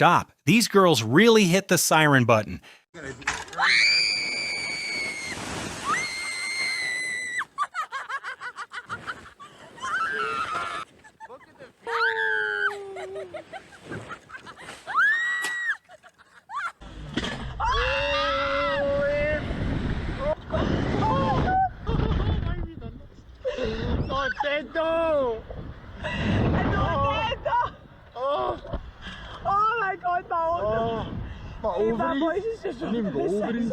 stop. These girls really hit the siren button. Contento! Oh my God, my ovaries! Niet mijn ovaries!